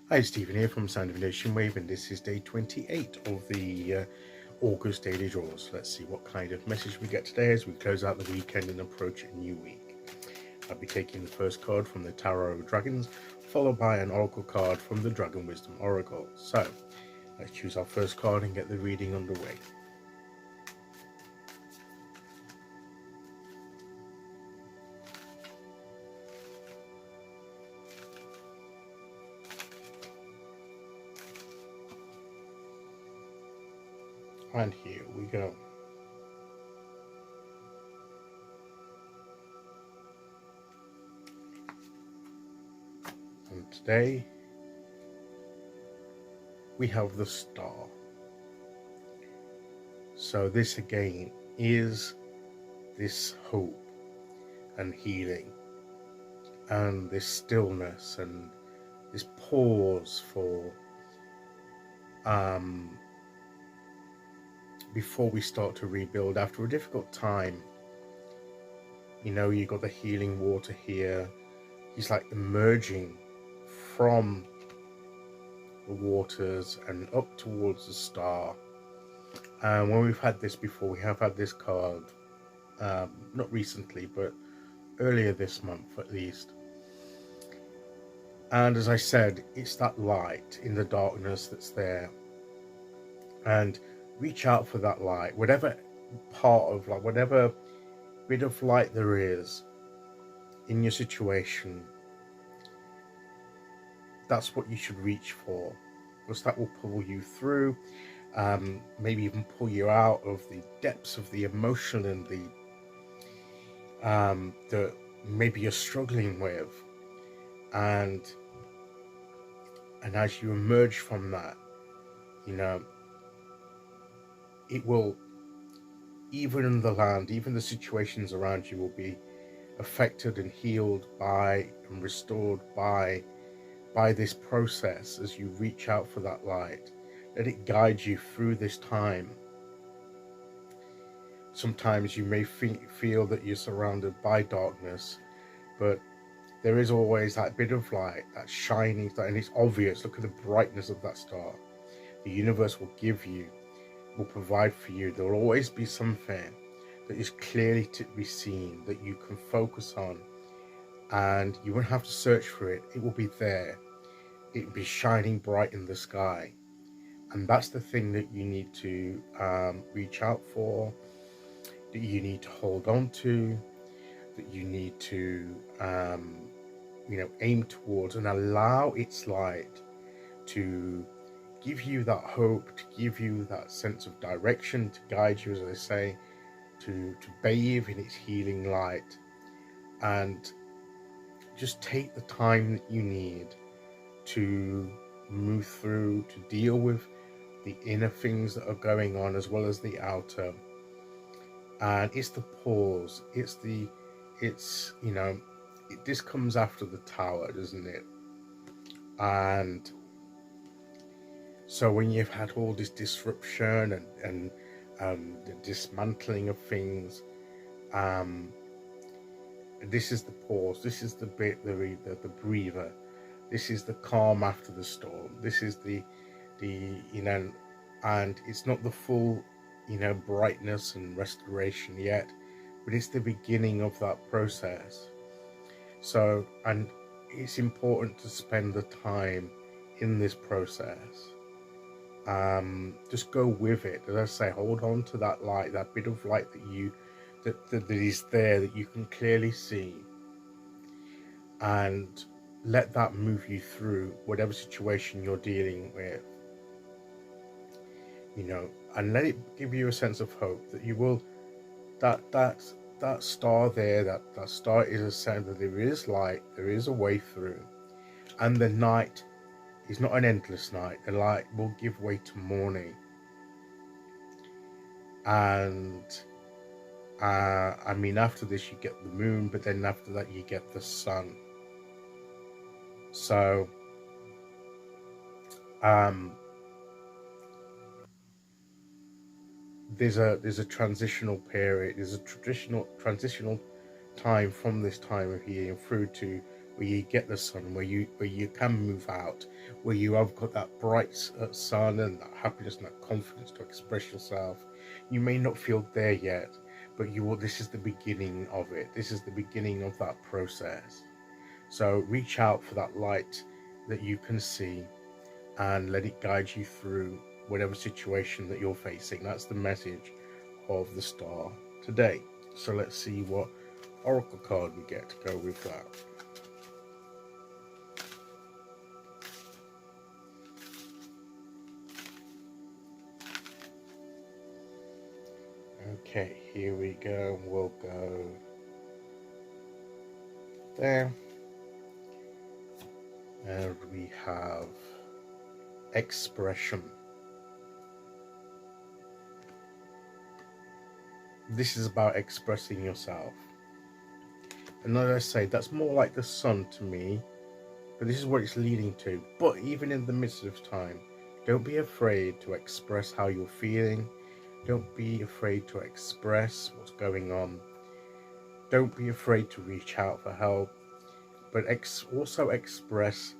Hi, Stephen here from Sound of Nation Wave, and this is day 28 of the August Daily Draws. Let's see what kind of message we get today as we close out the weekend and approach a new week. I'll be taking the first card from the Tarot of Dragons, followed by an Oracle card from the Dragon Wisdom Oracle. So, let's choose our first card and get the reading underway. And here we go. And today we have the Star. So this again is this hope and healing and this stillness and this pause for before we start to rebuild after a difficult time. You know, you got the healing water here. He's like emerging from the waters and up towards the star. And when we've had this before, we have had this card, not recently, but earlier this month at least. And as I said, it's that light in the darkness that's there. And reach out for that light, whatever part of, like, whatever bit of light there is in your situation, that's what you should reach for, because that will pull you through, maybe even pull you out of the depths of the emotion and the that maybe you're struggling with, and as you emerge from that, you know, it will, even in the land, even the situations around you will be affected and healed by and restored by this process as you reach out for that light. Let it guide you through this time. Sometimes you may feel that you're surrounded by darkness, but there is always that bit of light, that shining, and it's obvious. Look at the brightness of that star. The universe will give you, will provide for you. There will always be something that is clearly to be seen, that you can focus on, and you won't have to search for it. It will be there. It will be shining bright in the sky. And that's the thing that you need to reach out for, that you need to hold on to, that you need to aim towards, and allow its light to give you that hope, to give you that sense of direction, to guide you, as I say, to bathe in its healing light, and just take the time that you need to move through, to deal with the inner things that are going on as well as the outer. And it's the pause, this comes after the tower, doesn't it? And so when you've had all this disruption and the dismantling of things, this is the pause, this is the bit, the breather, this is the calm after the storm, this is the and it's not the full brightness and restoration yet, but it's the beginning of that process. So, and it's important to spend the time in this process. Just go with it. As I say, hold on to that light, that bit of light that is there, that you can clearly see, and let that move you through whatever situation you're dealing with. And let it give you a sense of hope that you will, that star there, that star is a sign that there is light, there is a way through, and the night is not an endless night. The light will give way to morning, and after this you get the moon, but then after that you get the sun. So there's a transitional period, there's a transitional time from this time of healing through to where you get the sun, where you can move out, where you have got that bright sun and that happiness and that confidence to express yourself. You may not feel there yet, but you will. This is the beginning of it. This is the beginning of that process. So reach out for that light that you can see and let it guide you through whatever situation that you're facing. That's the message of the star today. So let's see what oracle card we get to go with that. Okay, here we go. We'll go there. And we have expression. This is about expressing yourself. And as I say, that's more like the sun to me, but this is what it's leading to. But even in the midst of time, don't be afraid to express how you're feeling. Don't be afraid to express what's going on. Don't be afraid to reach out for help, but also express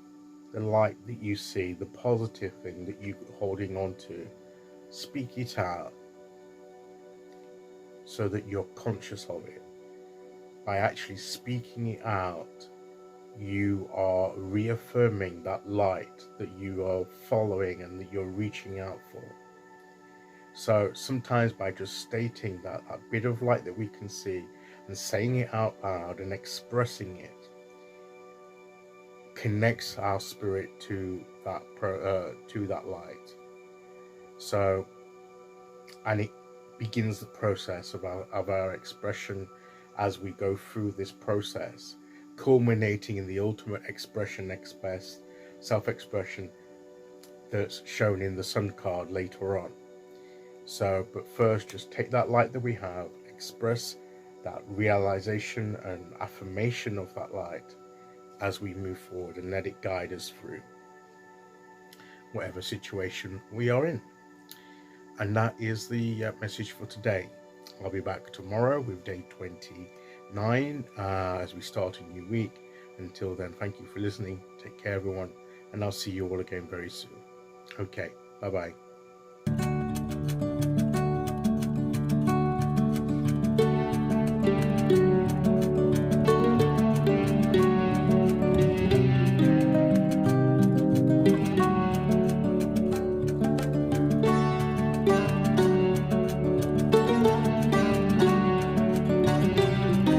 the light that you see, the positive thing that you're holding on to. Speak it out so that you're conscious of it. By actually speaking it out, you are reaffirming that light that you are following and that you're reaching out for. So sometimes by just stating that bit of light that we can see and saying it out loud and expressing it connects our spirit to that light. So, and it begins the process of our expression as we go through this process, culminating in the ultimate expression, self-expression that's shown in the sun card later on. So, but first, just take that light that we have, express that realization and affirmation of that light as we move forward, and let it guide us through whatever situation we are in. And that is the message for today. I'll be back tomorrow with day 29 as we start a new week. Until then, thank you for listening. Take care, everyone, and I'll see you all again very soon. Okay, bye-bye.